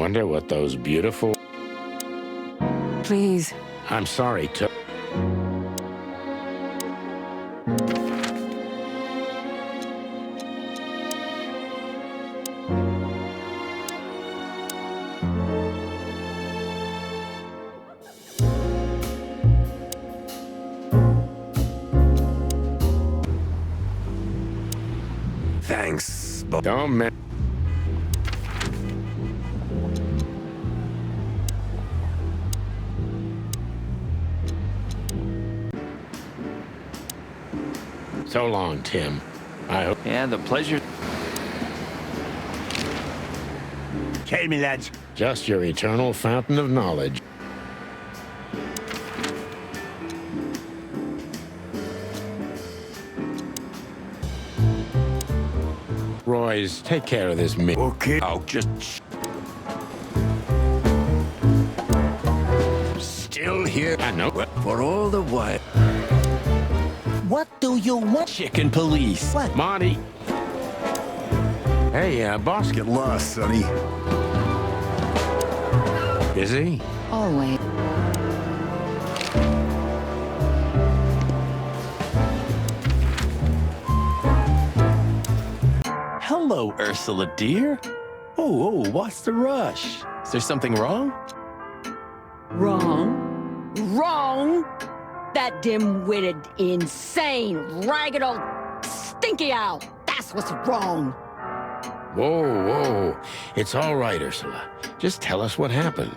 wonder what those beautiful... Please. I'm sorry, Thanks, but Don't mention... So long, Tim. I hope... Yeah, the pleasure. tell me, lads. Just your eternal fountain of knowledge. Roy's, take care of this me. Okay. Oh, just... Still here. I know. For all the while. What do you want? Chicken police. What? Marty. Hey, boss. Get lost, sonny. Busy? Always. Hello, Ursula, dear. Oh, what's the rush? Is there something wrong? Wrong. Wrong. That dim-witted, insane, ragged old stinky owl. That's what's wrong. Whoa. It's all right, Ursula. Just tell us what happened.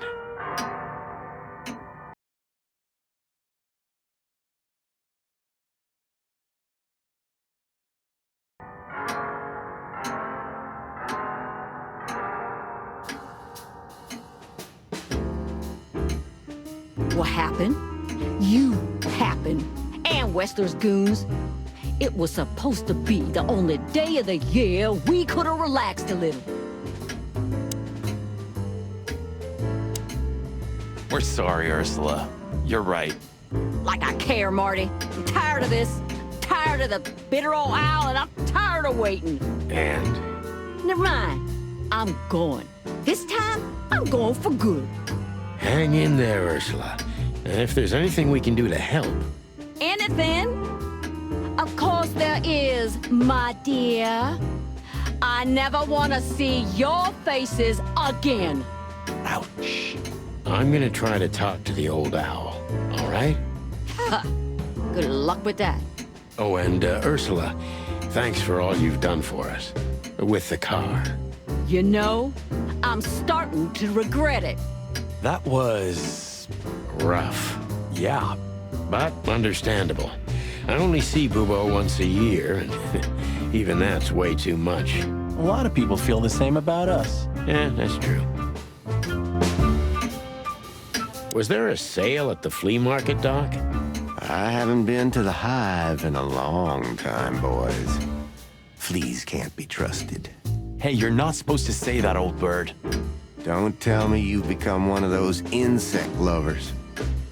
What happened? You happened. And Wessler's goons. It was supposed to be the only day of the year we could have relaxed a little. We're sorry, Ursula. You're right. Like I care, Marty. I'm tired of this. Tired of the bitter old owl, and I'm tired of waiting. And? Never mind. I'm going. This time, I'm going for good. Hang in there, Ursula. And if there's anything we can do to help... Anything? Of course there is, my dear. I never want to see your faces again. Ouch. I'm gonna try to talk to the old owl, all right? Good luck with that. Oh, and Ursula, thanks for all you've done for us. With the car. You know, I'm starting to regret it. That was... Rough. yeah. But understandable. I only see Bubo once a year, and even that's way too much. A lot of people feel the same about us. Yeah, that's true. Was there a sale at the flea market, Doc? I haven't been to the hive in a long time, boys. Fleas can't be trusted. Hey, you're not supposed to say that, old bird. Don't tell me you've become one of those insect lovers.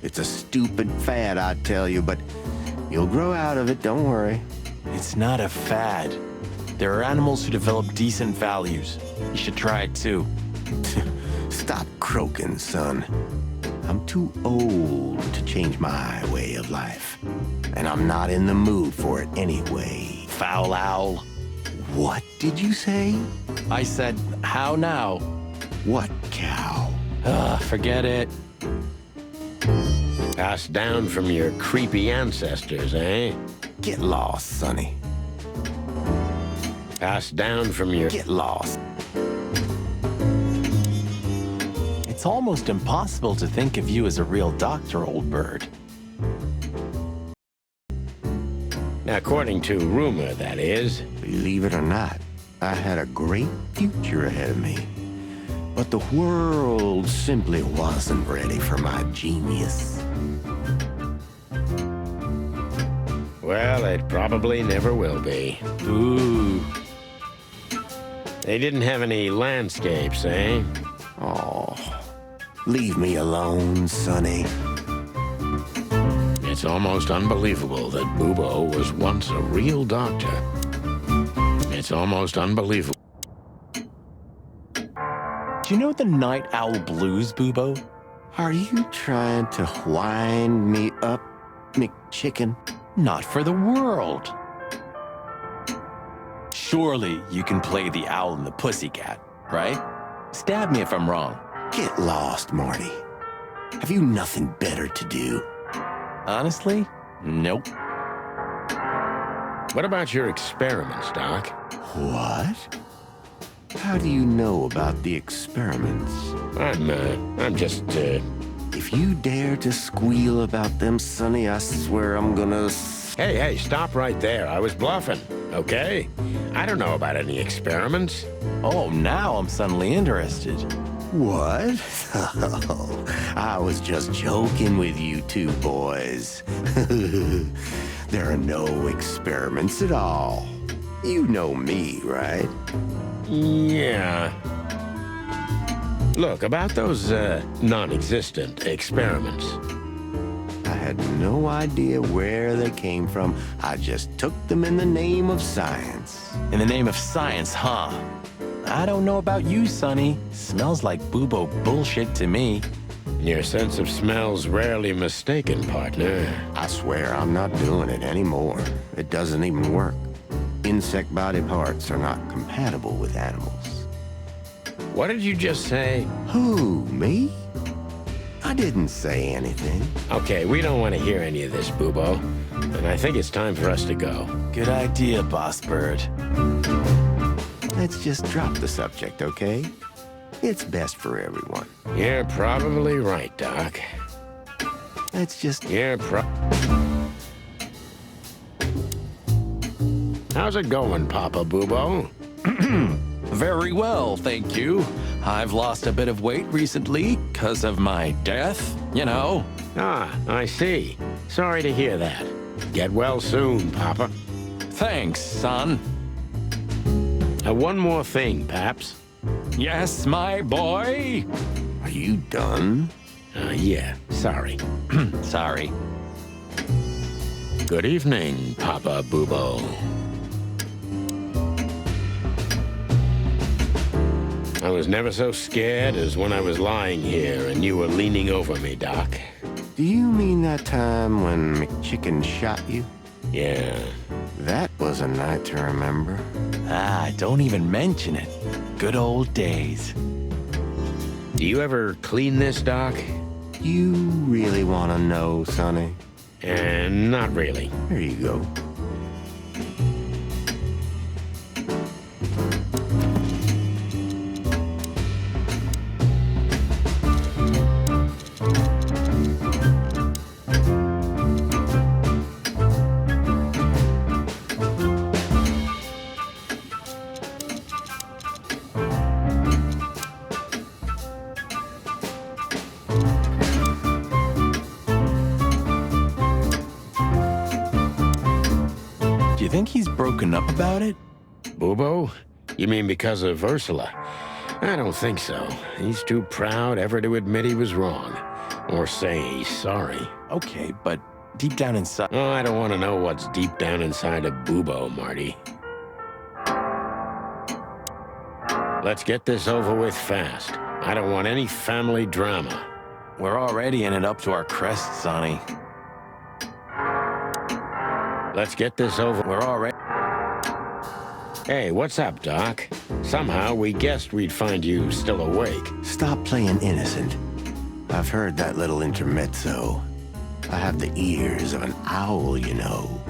It's a stupid fad, I tell you, but you'll grow out of it, don't worry. It's not a fad. There are animals who develop decent values. You should try it too. Stop croaking, son. I'm too old to change my way of life. And I'm not in the mood for it anyway. Foul owl. What did you say? I said, how now? What cow? Forget it. Passed down from your creepy ancestors, eh? Get lost, sonny. Passed down from your... Get lost. It's almost impossible to think of you as a real doctor, old bird. Now, according to rumor, that is. Believe it or not, I had a great future ahead of me. But the world simply wasn't ready for my genius. Well, it probably never will be. Ooh. They didn't have any landscapes, eh? Oh, leave me alone, sonny. It's almost unbelievable that Bubo was once a real doctor. It's almost unbelievable. Do you know the night owl blues, Bubo? Are you trying to wind me up, McChicken? Not for the world. Surely you can play the owl and the pussycat, right? Stab me if I'm wrong. Get lost, Marty. Have you nothing better to do? Honestly, nope. What about your experiments, Doc? What? How do you know about the experiments? I'm just, If you dare to squeal about them, Sonny, I swear I'm gonna... Hey, stop right there. I was bluffing, okay? I don't know about any experiments. Oh, now I'm suddenly interested. What? Oh, I was just joking with you two boys. There are no experiments at all. You know me, right? Yeah. Look, about those, non-existent experiments. I had no idea where they came from. I just took them in the name of science. In the name of science, huh? I don't know about you, Sonny. Smells like Bubo bullshit to me. Your sense of smell's rarely mistaken, partner. I swear I'm not doing it anymore. It doesn't even work. Insect body parts are not compatible with animals. What did you just say? Who, me? I didn't say anything. Okay, we don't want to hear any of this, Bubo. And I think it's time for us to go. Good idea, Boss Bird. Let's just drop the subject, okay? It's best for everyone. You're probably right, Doc. Let's just... How's it going, Papa Bubo? Very well, thank you. I've lost a bit of weight recently because of my death, you know. Ah, I see. Sorry to hear that. Get well soon, Papa. Thanks, son. One more thing, Paps. Yes, my boy? Are you done? Yeah, sorry. Sorry. Good evening, Papa Bubo. I was never so scared as when I was lying here and you were leaning over me, Doc. Do you mean that time when McChicken shot you? Yeah. That was a night to remember. Ah, don't even mention it. Good old days. Do you ever clean this, Doc? You really want to know, Sonny? Not really. Here you go. Do you think he's broken up about it? Bubo? You mean because of Ursula? I don't think so. He's too proud ever to admit he was wrong. Or say he's sorry. Okay, but deep down inside... Oh, I don't want to know what's deep down inside of Bubo, Marty. Let's get this over with fast. I don't want any family drama. We're already in it up to our crests, Sonny. Let's get this over. We're already... Hey, what's up, Doc? Somehow we guessed we'd find you still awake. Stop playing innocent. I've heard that little intermezzo. I have the ears of an owl, you know.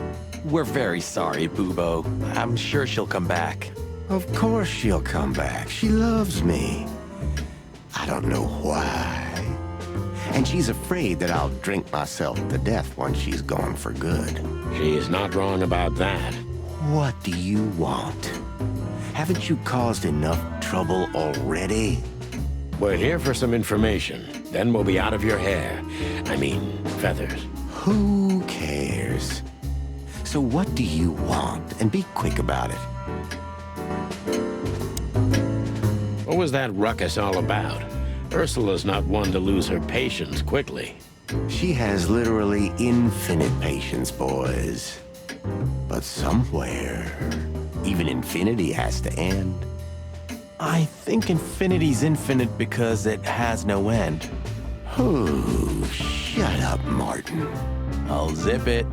We're very sorry, Bubo. I'm sure she'll come back. Of course she'll come back. She loves me. I don't know why. And she's afraid that I'll drink myself to death once she's gone for good. She is not wrong about that. What do you want? Haven't you caused enough trouble already? We're here for some information. Then we'll be out of your hair. I mean, feathers. Who cares? So what do you want? And be quick about it. What was that ruckus all about? Ursula's not one to lose her patience quickly. She has literally infinite patience, boys. But somewhere, even infinity has to end. I think infinity's infinite because it has no end. Oh, shut up, Martin. I'll zip it.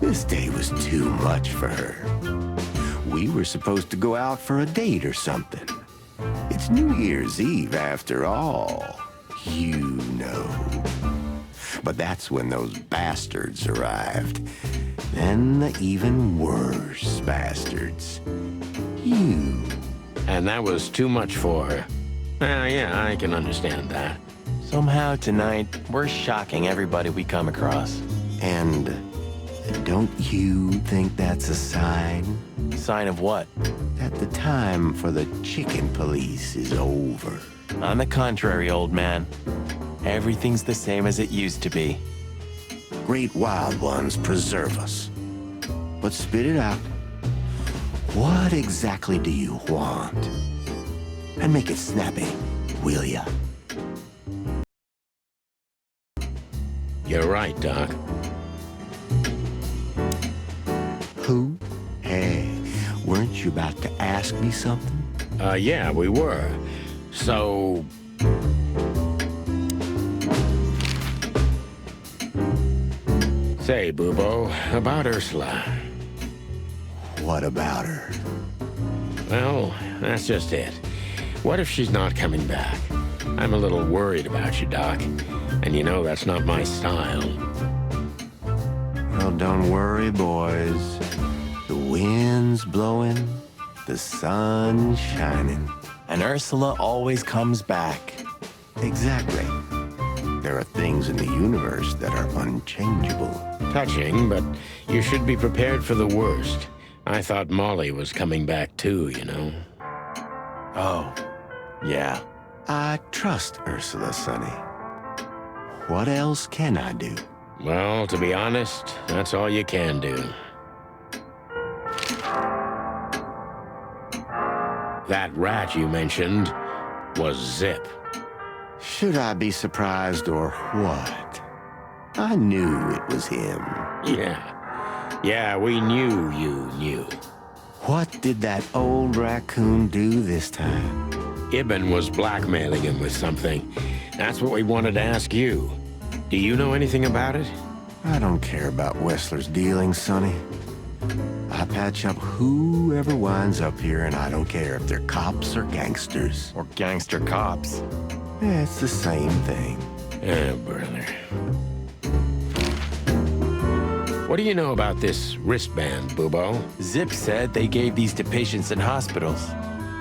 This day was too much for her. We were supposed to go out for a date or something. It's New Year's Eve after all. You know. But that's when those bastards arrived. Then the even worse bastards. You. And that was too much for her. Yeah, I can understand that. Somehow tonight, we're shocking everybody we come across. And don't you think that's a sign? Sign of what? That the time for the chicken police is over. On the contrary, old man. Everything's the same as it used to be. Great wild ones preserve us. But spit it out. What exactly do you want? And make it snappy, will ya? You're right, Doc. Who? Hey, weren't you about to ask me something? Yeah, we were. So... Say, Bubo, about Ursula. What about her? Well, that's just it. What if she's not coming back? I'm a little worried about you, Doc. And you know that's not my style. Well, don't worry, boys. The wind's blowing, the sun's shining. And Ursula always comes back. Exactly. There are things in the universe that are unchangeable. Touching, but you should be prepared for the worst. I thought Molly was coming back too, you know. Oh, yeah. I trust Ursula, Sonny. What else can I do? Well, to be honest, that's all you can do. That rat you mentioned was Zip. Should I be surprised or what? I knew it was him. Yeah, we knew you knew. What did that old raccoon do this time? Ibn was blackmailing him with something. That's what we wanted to ask you. Do you know anything about it? I don't care about Wessler's dealings, Sonny. I patch up whoever winds up here, and I don't care if they're cops or gangsters. Or gangster cops. It's the same thing. Oh, brother. What do you know about this wristband, Bubo? Zip said they gave these to patients in hospitals.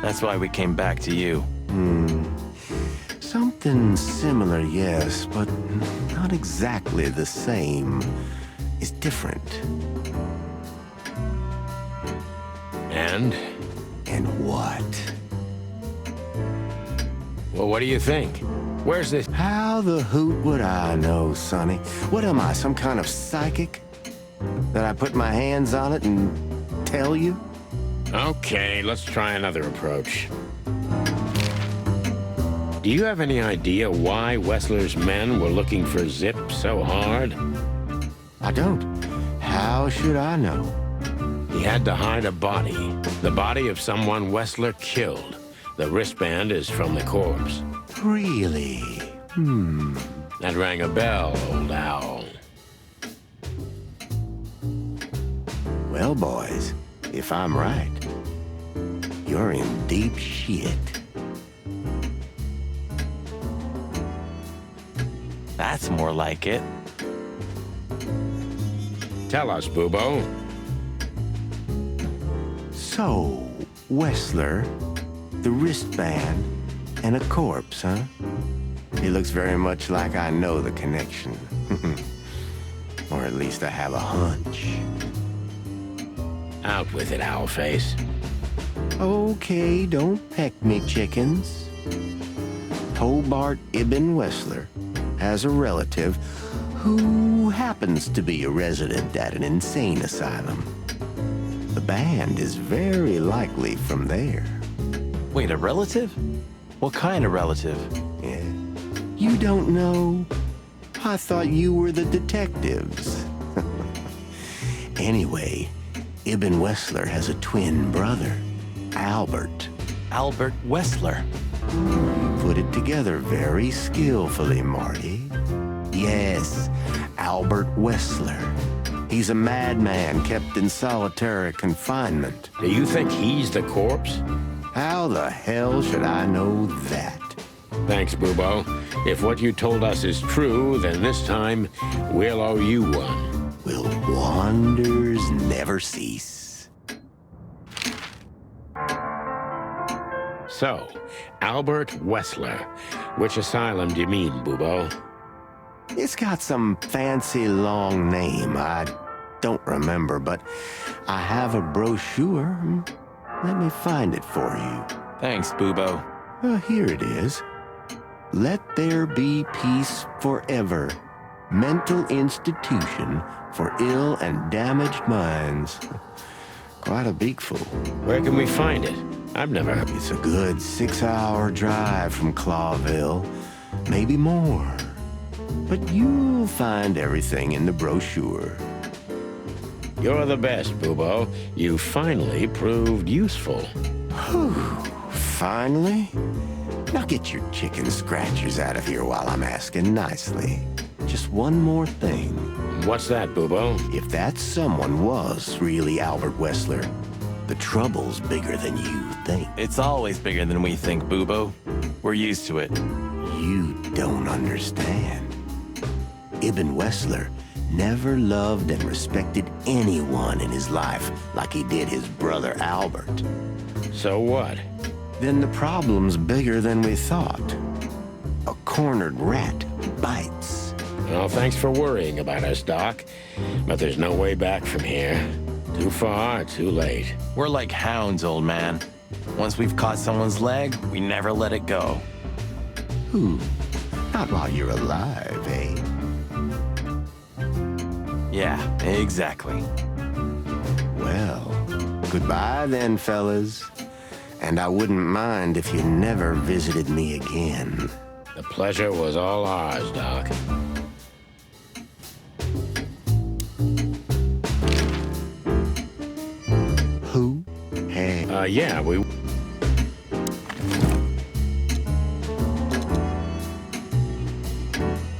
That's why we came back to you. Something similar, yes, but not exactly the same. It's different. And? And what? Well, what do you think? Where's this? How the hoot would I know, Sonny? What am I, some kind of psychic? That I put my hands on it and tell you? Okay, let's try another approach. Do you have any idea why Wessler's men were looking for Zip so hard? I don't. How should I know? He had to hide a body. The body of someone Wessler killed. The wristband is from the corpse. Really? That rang a bell, old owl. Well, boys, if I'm right, you're in deep shit. That's more like it. Tell us, Bubo. So, Wessler, the wristband, and a corpse, huh? It looks very much like I know the connection. Or at least I have a hunch. Out with it, Owlface. Okay, don't peck me, chickens. Hobart Ibn Wessler has a relative who happens to be a resident at an insane asylum. The band is very likely from there. Wait, a relative? What kind of relative? Yeah. You don't know? I thought you were the detectives. Anyway, Ibn Wessler has a twin brother, Albert. Albert Wessler. Put it together very skillfully, Marty. Yes, Albert Wessler. He's a madman kept in solitary confinement. Do you think he's the corpse? How the hell should I know that? Thanks, Bubo. If what you told us is true, then this time we'll owe you one. Will wonders never cease? So, Albert Wessler. Which asylum do you mean, Bubo? It's got some fancy long name. I don't remember, but I have a brochure. Let me find it for you. Thanks, Bubo. Here it is. Let There Be Peace Forever. Mental Institution for Ill and Damaged Minds. Quite a beakful. Where can we find it? I've never heard. It's a good 6-hour drive from Clawville. Maybe more. But you'll find everything in the brochure. You're the best, Bubo. You finally proved useful. Whew. Finally? Now get your chicken scratchers out of here while I'm asking nicely. Just one more thing. What's that, Bubo? If that someone was really Albert Wessler, the trouble's bigger than you think. It's always bigger than we think, Bubo. We're used to it. You don't understand. Ibn Wessler never loved and respected anyone in his life like he did his brother Albert. So what? Then the problem's bigger than we thought. A cornered rat bites. Well, thanks for worrying about us, Doc. But there's no way back from here. Too far, too late. We're like hounds, old man. Once we've caught someone's leg, we never let it go. Ooh, not while you're alive, eh? Yeah, exactly. Well, goodbye then, fellas. And I wouldn't mind if you never visited me again. The pleasure was all ours, Doc. Who? Hey. Yeah, we...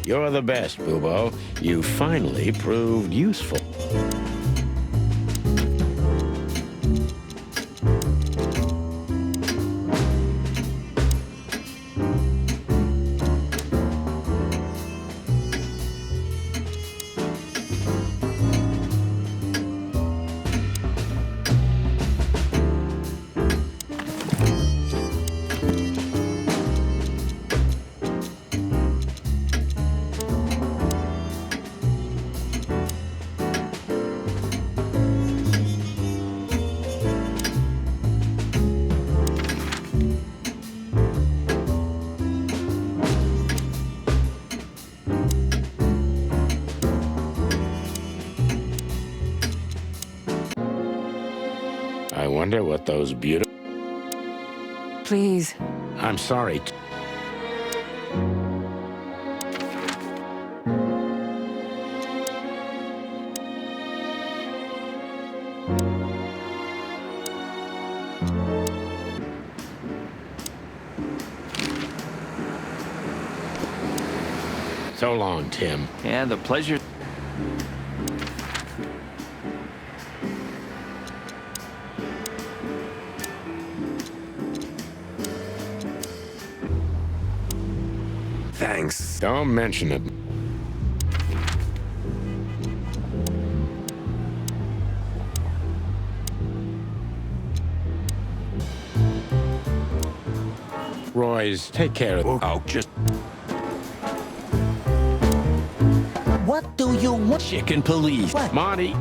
You're the best, Bubo. You finally proved useful. I wonder what those beautiful... Please. I'm sorry. So long, Tim. Yeah, the pleasure... Thanks. Don't mention it. Roy's, take care of... Oh, just What do you want? chicken police. What? Monty!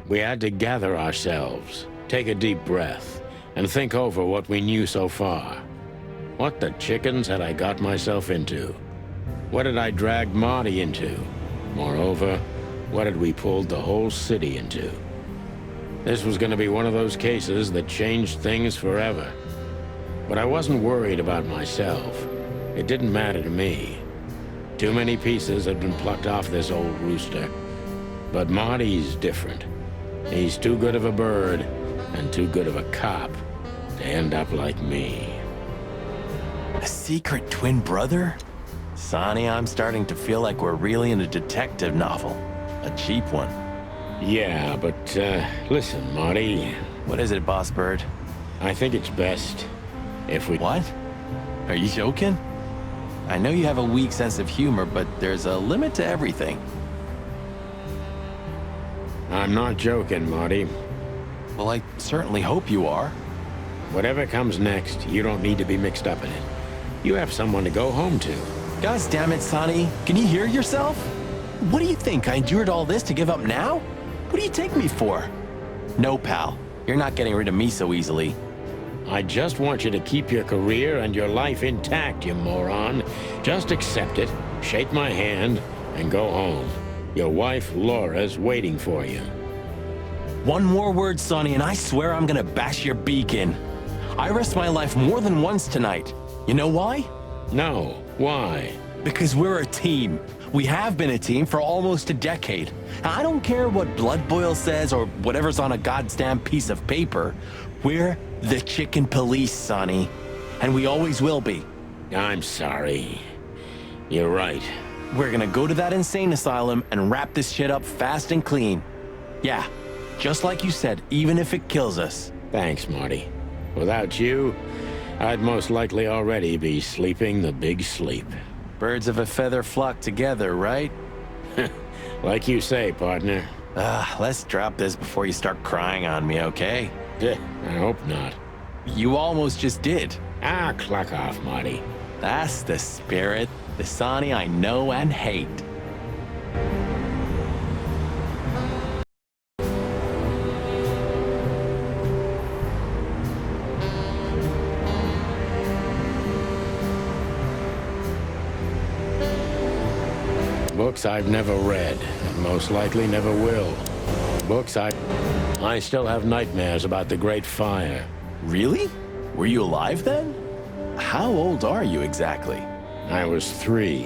We had to gather ourselves, take a deep breath, and think over what we knew so far. What the chickens had I got myself into? What had I dragged Marty into? Moreover, what had we pulled the whole city into? This was going to be one of those cases that changed things forever. But I wasn't worried about myself. It didn't matter to me. Too many pieces had been plucked off this old rooster. But Marty's different. He's too good of a bird and too good of a cop to end up like me. A secret twin brother? Sonny, I'm starting to feel like we're really in a detective novel. A cheap one. Yeah, but, listen, Marty. What is it, Boss Bird? I think it's best if we... What? Are you joking? I know you have a weak sense of humor, but there's a limit to everything. I'm not joking, Marty. Well, I certainly hope you are. Whatever comes next, you don't need to be mixed up in it. You have someone to go home to. Gosh damn it, Sonny. Can you hear yourself? What do you think? I endured all this to give up now? What do you take me for? No, pal. You're not getting rid of me so easily. I just want you to keep your career and your life intact, you moron. Just accept it, shake my hand, and go home. Your wife, Laura's waiting for you. One more word, Sonny, and I swear I'm gonna bash your beak in. I risked my life more than once tonight. You know why? No. Why? Because we're a team. We have been a team for almost a decade. I don't care what Blood Boil says or whatever's on a goddamn piece of paper. We're the chicken police, Sonny. And we always will be. I'm sorry. You're right. We're gonna go to that insane asylum and wrap this shit up fast and clean. Yeah, just like you said, even if it kills us. Thanks, Marty. Without you, I'd most likely already be sleeping the big sleep. Birds of a feather flock together, right? Like you say, partner. Let's drop this before you start crying on me, okay? I hope not. You almost just did. Clock off, Marty. That's the spirit. The Sonny I know and hate. Books I've never read, and most likely never will. Books I still have nightmares about the Great Fire. Really? Were you alive then? How old are you exactly? I was 3.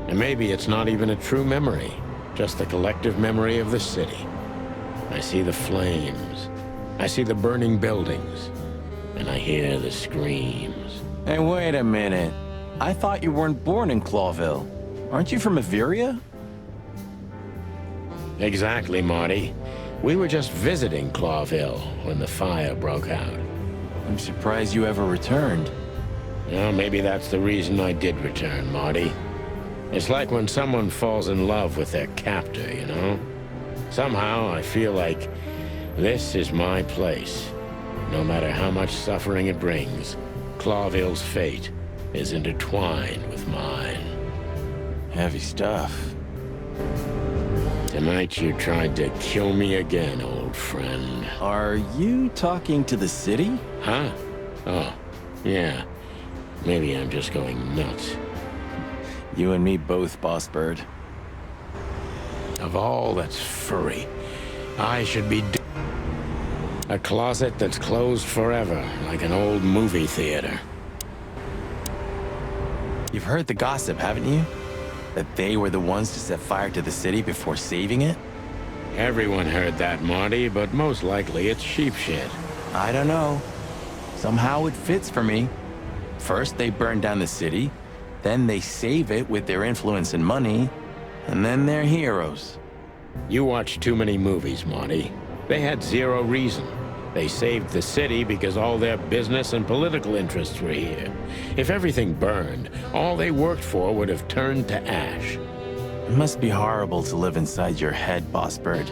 And maybe it's not even a true memory, just the collective memory of the city. I see the flames. I see the burning buildings. And I hear the screams. Hey, wait a minute. I thought you weren't born in Clawville. Aren't you from Averia? Exactly, Marty. We were just visiting Clawville when the fire broke out. I'm surprised you ever returned. Well, maybe that's the reason I did return, Marty. It's like when someone falls in love with their captor, you know? Somehow, I feel like this is my place. No matter how much suffering it brings, Clawville's fate is intertwined with mine. Heavy stuff. Tonight you tried to kill me again, old friend. Are you talking to the city? Huh? Oh, yeah. Maybe I'm just going nuts. You and me both, Boss Bird. Of all that's furry, I should be a closet that's closed forever, like an old movie theater. You've heard the gossip, haven't you? That they were the ones to set fire to the city before saving it? Everyone heard that, Marty, but most likely it's sheep shit. I don't know. Somehow it fits for me. First, they burn down the city, then they save it with their influence and money, and then they're heroes. You watch too many movies, Marty. They had zero reason. They saved the city because all their business and political interests were here. If everything burned, all they worked for would have turned to ash. It must be horrible to live inside your head, Boss Bird.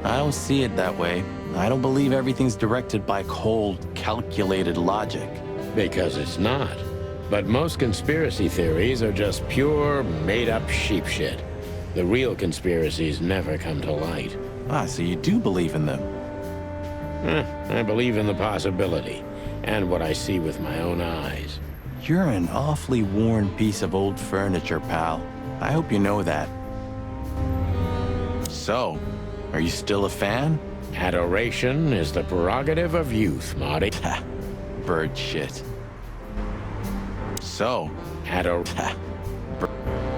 I don't see it that way. I don't believe everything's directed by cold, calculated logic. Because it's not. But most conspiracy theories are just pure, made-up sheep shit. The real conspiracies never come to light. So you do believe in them? I believe in the possibility, and what I see with my own eyes. You're an awfully worn piece of old furniture, pal. I hope you know that. So, are you still a fan? Adoration is the prerogative of youth, Marty. Ha, bird shit. So,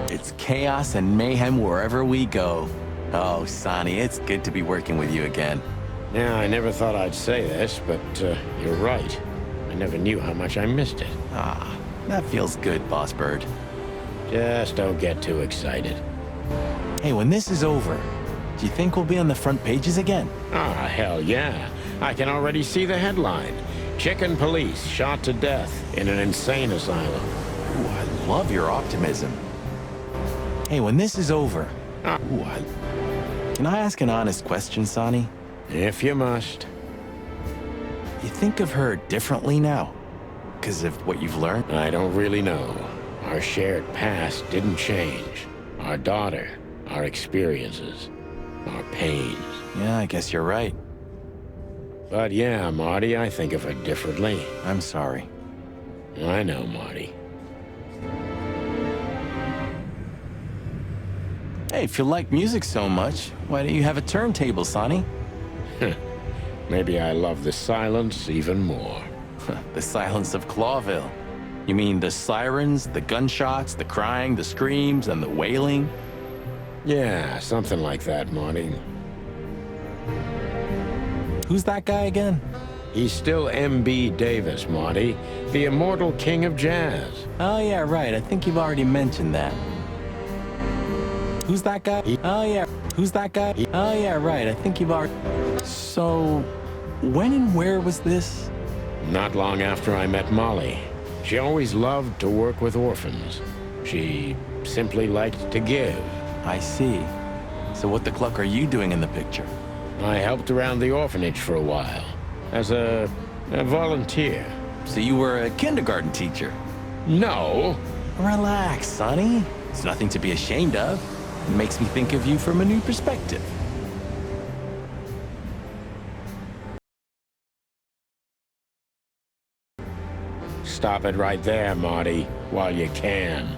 it's chaos and mayhem wherever we go. Oh, Sonny, it's good to be working with you again. Yeah, I never thought I'd say this, but you're right. I never knew how much I missed it. Ah, that feels good, Boss Bird. Just don't get too excited. Hey, when this is over, do you think we'll be on the front pages again? Ah, hell yeah. I can already see the headline. Chicken police shot to death in an insane asylum. Ooh, I love your optimism. Hey, when this is over, can I ask an honest question, Sonny? If you must. You think of her differently now? Because of what you've learned? I don't really know. Our shared past didn't change. Our daughter, our experiences, our pains. Yeah, I guess you're right. But yeah, Marty, I think of her differently. I'm sorry. I know, Marty. Hey, if you like music so much, why don't you have a turntable, Sonny? Maybe I love the silence even more. The silence of Clawville. You mean the sirens, the gunshots, the crying, the screams, and the wailing? Yeah, something like that, Marty. Who's that guy again? He's still M.B. Davis, Marty, the immortal king of jazz. Oh, yeah, right. I think you've already mentioned that. Who's that guy? Oh, yeah. Who's that guy? Oh, yeah, right. I think you've already... So, when and where was this? Not long after I met Molly. She always loved to work with orphans. She simply liked to give. I see. So what the cluck are you doing in the picture? I helped around the orphanage for a while, as a volunteer. So you were a kindergarten teacher? No. Relax, Sonny. It's nothing to be ashamed of. It makes me think of you from a new perspective. Stop it right there, Marty, while you can.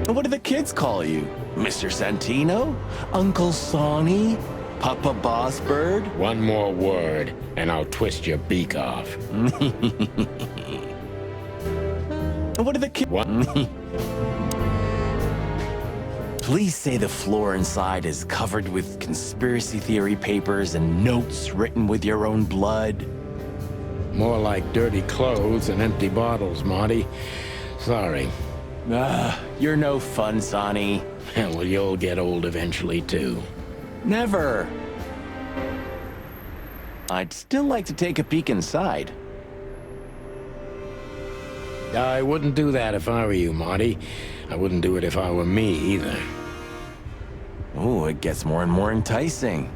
And what do the kids call you? Mr. Santino? Uncle Sonny? Papa Bossbird? One more word, and I'll twist your beak off. And what do the kids... What? Please say the floor inside is covered with conspiracy theory papers and notes written with your own blood. More like dirty clothes and empty bottles, Marty. Sorry. You're no fun, Sonny. Well, you'll get old eventually, too. Never. I'd still like to take a peek inside. I wouldn't do that if I were you, Marty. I wouldn't do it if I were me, either. Oh, it gets more and more enticing.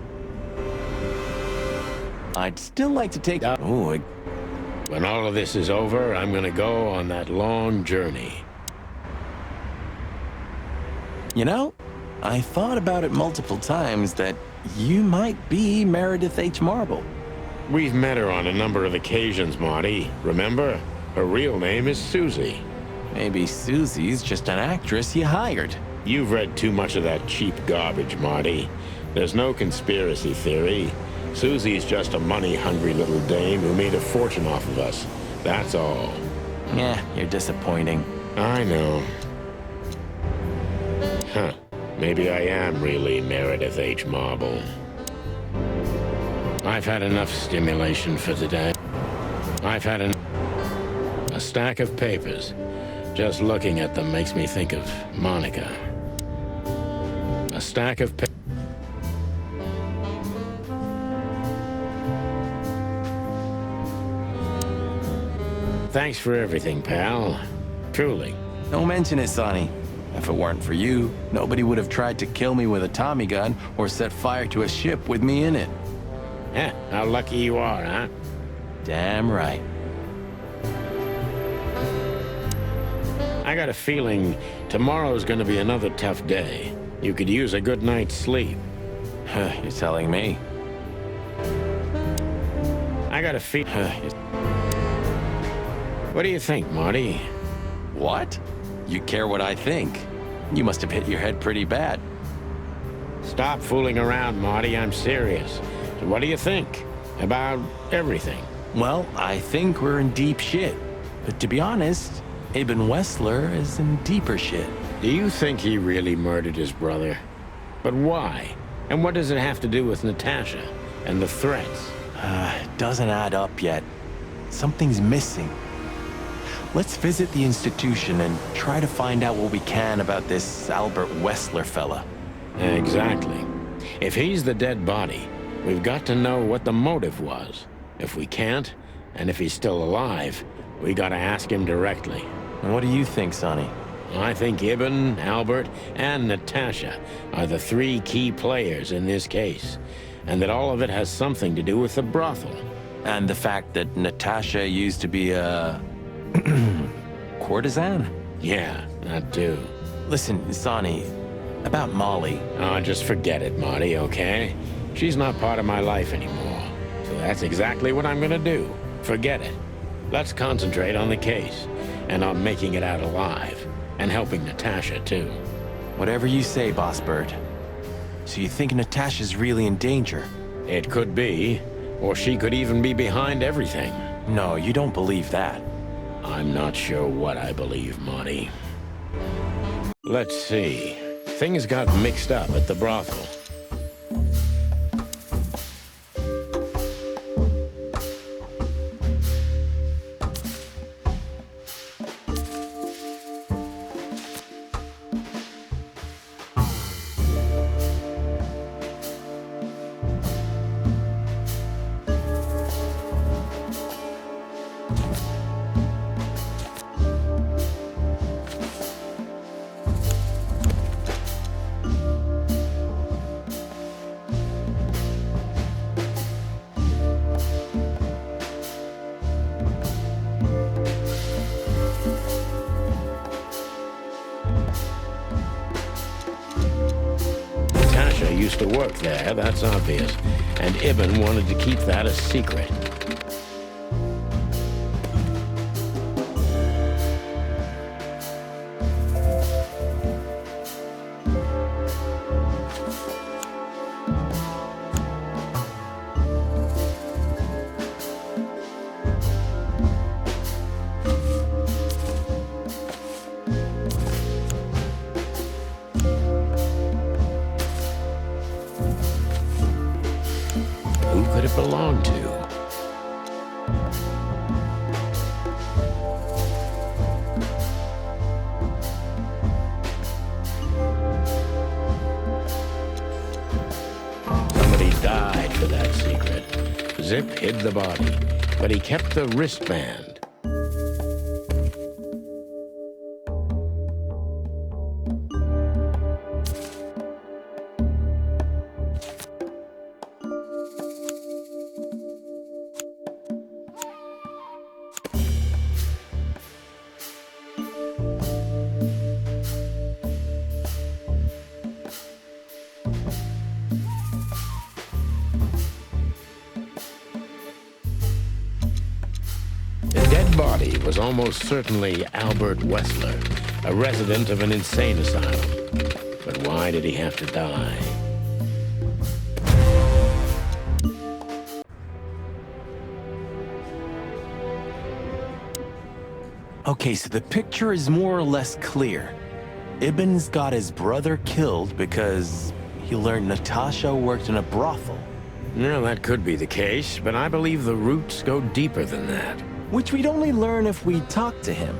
I'd still like to take... When all of this is over, I'm gonna go on that long journey. You know, I thought about it multiple times that you might be Meredith H. Marble. We've met her on a number of occasions, Marty. Remember? Her real name is Susie. Maybe Susie's just an actress you hired. You've read too much of that cheap garbage, Marty. There's no conspiracy theory. Susie's just a money-hungry little dame who made a fortune off of us. That's all. Yeah, you're disappointing. I know. Huh. Maybe I am really Meredith H. Marble. I've had enough stimulation for today. I've had a stack of papers. Just looking at them makes me think of Monica. A stack of papers. Thanks for everything, pal. Truly. Don't mention it, Sonny. If it weren't for you, nobody would have tried to kill me with a Tommy gun or set fire to a ship with me in it. Heh, how lucky you are, huh? Damn right. I got a feeling tomorrow's gonna be another tough day. You could use a good night's sleep. You're telling me. I got a feeling. What do you think, Marty? What? You care what I think? You must have hit your head pretty bad. Stop fooling around, Marty. I'm serious. So what do you think about everything? Well, I think we're in deep shit. But to be honest, Ibn Wessler is in deeper shit. Do you think he really murdered his brother? But why? And what does it have to do with Natasha and the threats? It doesn't add up yet. Something's missing. Let's visit the institution and try to find out what we can about this Albert Wessler fella. Exactly. If he's the dead body, we've got to know what the motive was. If we can't, and if he's still alive, we gotta ask him directly. And what do you think, Sonny? I think Ibn, Albert, and Natasha are the three key players in this case, and that all of it has something to do with the brothel. And the fact that Natasha used to be a... courtesan? Yeah, that too. Listen, Sonny, about Molly. Oh, just forget it, Marty, okay? She's not part of my life anymore. So that's exactly what I'm gonna do. Forget it. Let's concentrate on the case, and on making it out alive, and helping Natasha, too. Whatever you say, Boss Bird. So you think Natasha's really in danger? It could be, or she could even be behind everything. No, you don't believe that. I'm not sure what I believe, Marty. Let's see. Things got mixed up at the brothel. Natasha used to work there, that's obvious. And Ibn wanted to keep that a secret. Who could it belong to? Somebody died for that secret. Zip hid the body, but he kept the wristband. The dead body was almost certainly Albert Wessler, a resident of an insane asylum. But why did he have to die? Okay, so the picture is more or less clear. Ibn's got his brother killed because he learned Natasha worked in a brothel. No, that could be the case, but I believe the roots go deeper than that. Which we'd only learn if we talked to him.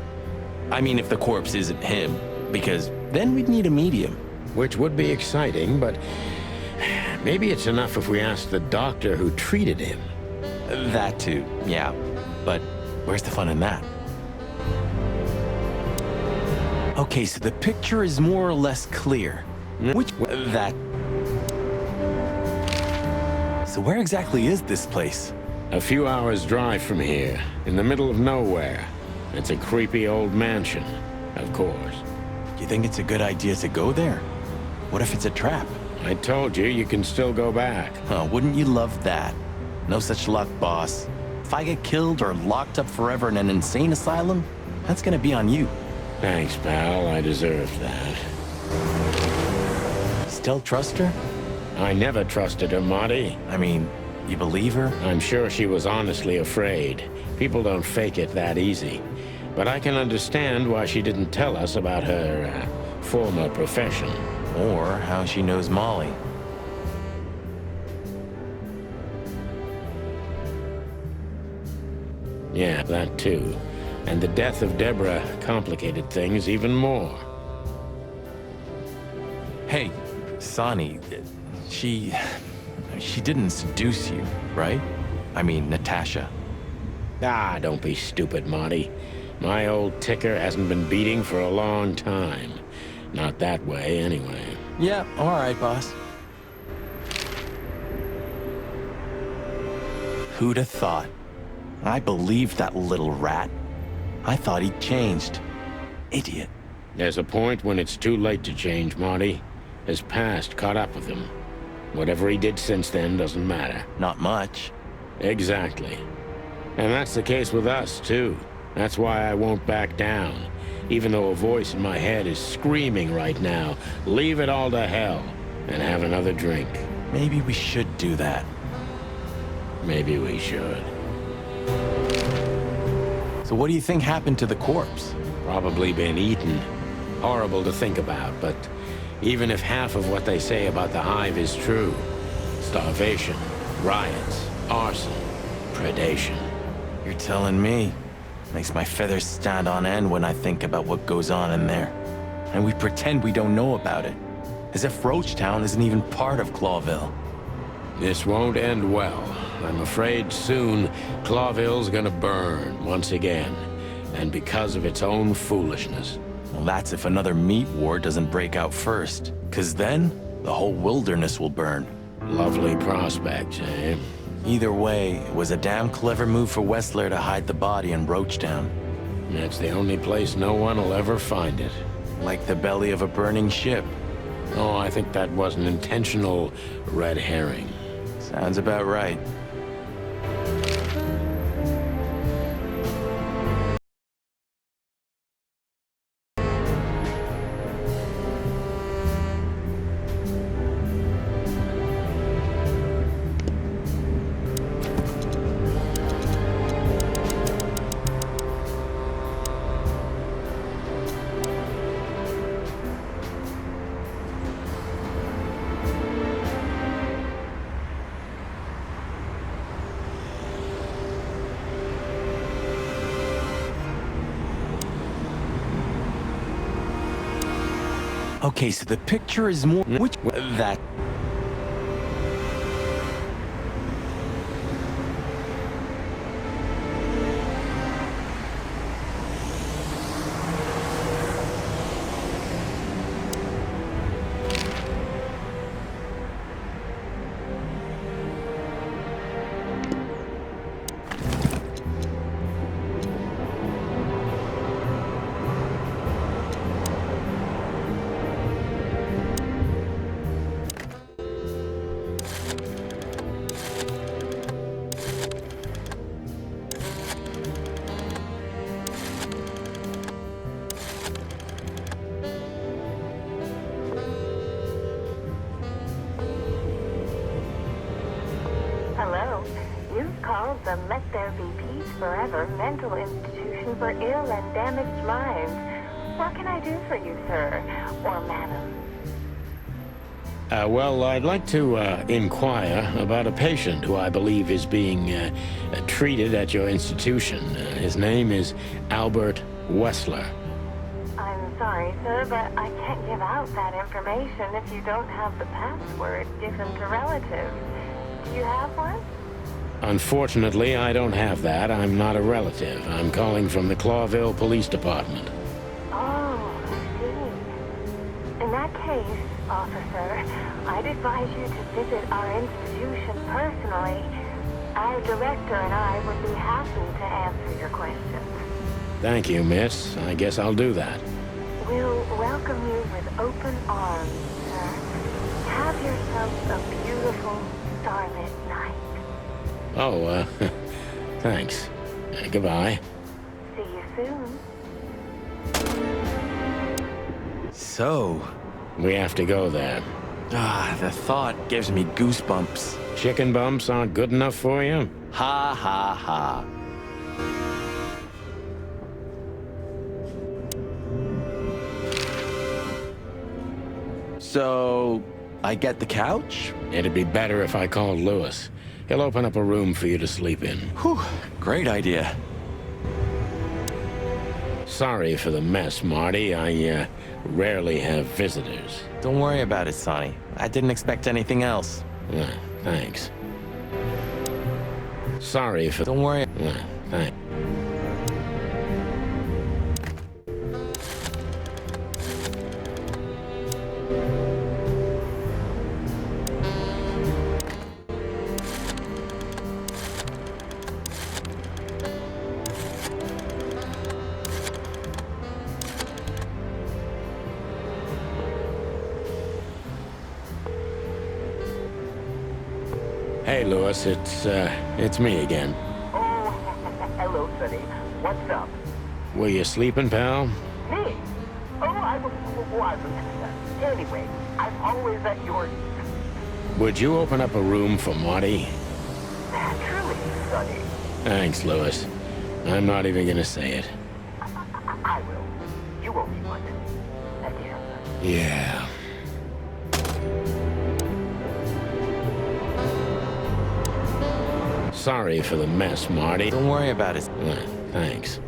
I mean, if the corpse isn't him, because then we'd need a medium. Which would be exciting, but maybe it's enough if we ask the doctor who treated him. That too, yeah. But where's the fun in that? Okay, so the picture is more or less clear. So where exactly is this place? A few hours' drive from here, in the middle of nowhere. It's a creepy old mansion, of course. You think it's a good idea to go there? What if it's a trap? I told you, you can still go back. Oh, wouldn't you love that? No such luck, boss. If I get killed or locked up forever in an insane asylum, that's gonna be on you. Thanks, pal. I deserved that. Still trust her? I never trusted her, Marty. I mean, you believe her? I'm sure she was honestly afraid. People don't fake it that easy. But I can understand why she didn't tell us about her former profession. Or how she knows Molly. Yeah, that too. And the death of Deborah complicated things even more. Hey, Sonny, she didn't seduce you, right? I mean, Natasha. Ah, don't be stupid, Marty. My old ticker hasn't been beating for a long time. Not that way, anyway. Yeah, all right, boss. Who'd have thought? I believed that little rat. I thought he'd changed. Idiot. There's a point when it's too late to change, Marty. His past caught up with him. Whatever he did since then doesn't matter. Not much. Exactly. And that's the case with us, too. That's why I won't back down. Even though a voice in my head is screaming right now, leave it all to hell and have another drink. Maybe we should do that. Maybe we should. So what do you think happened to the corpse? Probably been eaten. Horrible to think about, but even if half of what they say about the hive is true, starvation, riots, arson, predation. You're telling me. Makes my feathers stand on end when I think about what goes on in there. And we pretend we don't know about it. As if Roachtown isn't even part of Clawville. This won't end well. I'm afraid soon Clawville's gonna burn once again. And because of its own foolishness. Well, that's if another meat war doesn't break out first. 'Cause then, the whole wilderness will burn. Lovely prospect, eh? Either way, it was a damn clever move for Wessler to hide the body in Roachtown. That's the only place no one will ever find it. Like the belly of a burning ship. Oh, I think that was an intentional red herring. Sounds about right. Okay, so the picture is more... Which... That... Hello. You've called the Let There Be Peace Forever mental institution for ill and damaged minds. What can I do for you, sir? Or madam? Well, I'd like to inquire about a patient who I believe is being treated at your institution. His name is Albert Wessler. I'm sorry, sir, but I can't give out that information if you don't have the password given to relatives. Do you have one? Unfortunately, I don't have that. I'm not a relative. I'm calling from the Clawville Police Department. Oh, I see. In that case, officer, I'd advise you to visit our institution personally. Our director and I would be happy to answer your questions. Thank you, miss. I guess I'll do that. We'll welcome you with open arms, sir. Have yourself a beautiful, starlit night. Oh, thanks. Goodbye. See you soon. So... We have to go there. Ah, the thought gives me goosebumps. Chicken bumps aren't good enough for you? Ha ha ha. So, I get the couch? It'd be better if I called Lewis. He'll open up a room for you to sleep in. Whew, great idea. Sorry for the mess, Marty. I rarely have visitors. Don't worry about it, Sonny. I didn't expect anything else. Thanks. Sorry for... Don't worry. Thanks. Hey, Lewis, it's me again. Oh, hello, Sonny. What's up? Were you sleeping, pal? Me? Oh, I wasn't. Anyway, I'm always at your... Would you open up a room for Marty? Naturally, Sonny. Thanks, Lewis. I'm not even gonna say it. I will. You owe me one. Again. Yeah. Sorry for the mess, Marty. Don't worry about it. Thanks.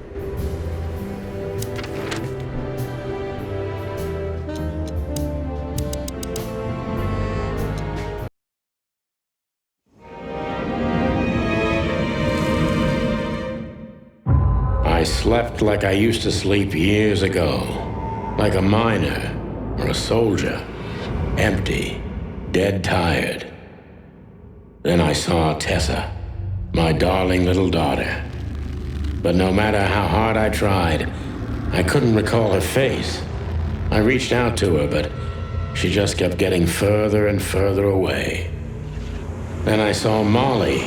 I slept like I used to sleep years ago. Like a miner or a soldier. Empty. Dead tired. Then I saw Tessa. My darling little daughter. But no matter how hard I tried, I couldn't recall her face. I reached out to her, but she just kept getting further and further away. Then I saw Molly.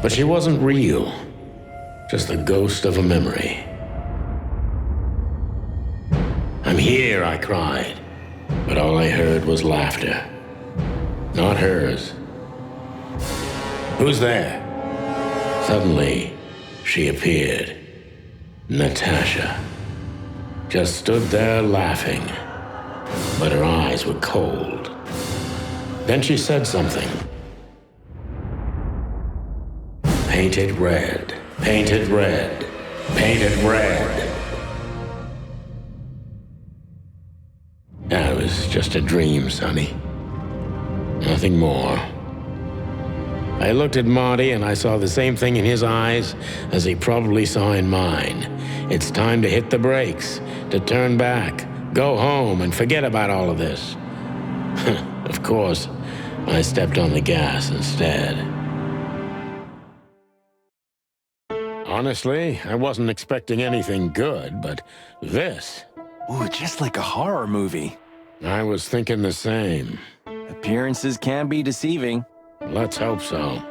But she wasn't real. Just the ghost of a memory. I'm here, I cried. But all I heard was laughter. Not hers. Who's there? Suddenly, she appeared. Natasha. Just stood there laughing. But her eyes were cold. Then she said something. Painted red. Painted red. Painted red. That was just a dream, Sonny. Nothing more. I looked at Marty and I saw the same thing in his eyes as he probably saw in mine. It's time to hit the brakes, to turn back, go home and forget about all of this. Of course, I stepped on the gas instead. Honestly, I wasn't expecting anything good, but this... Ooh, just like a horror movie. I was thinking the same. Appearances can be deceiving. Let's hope so.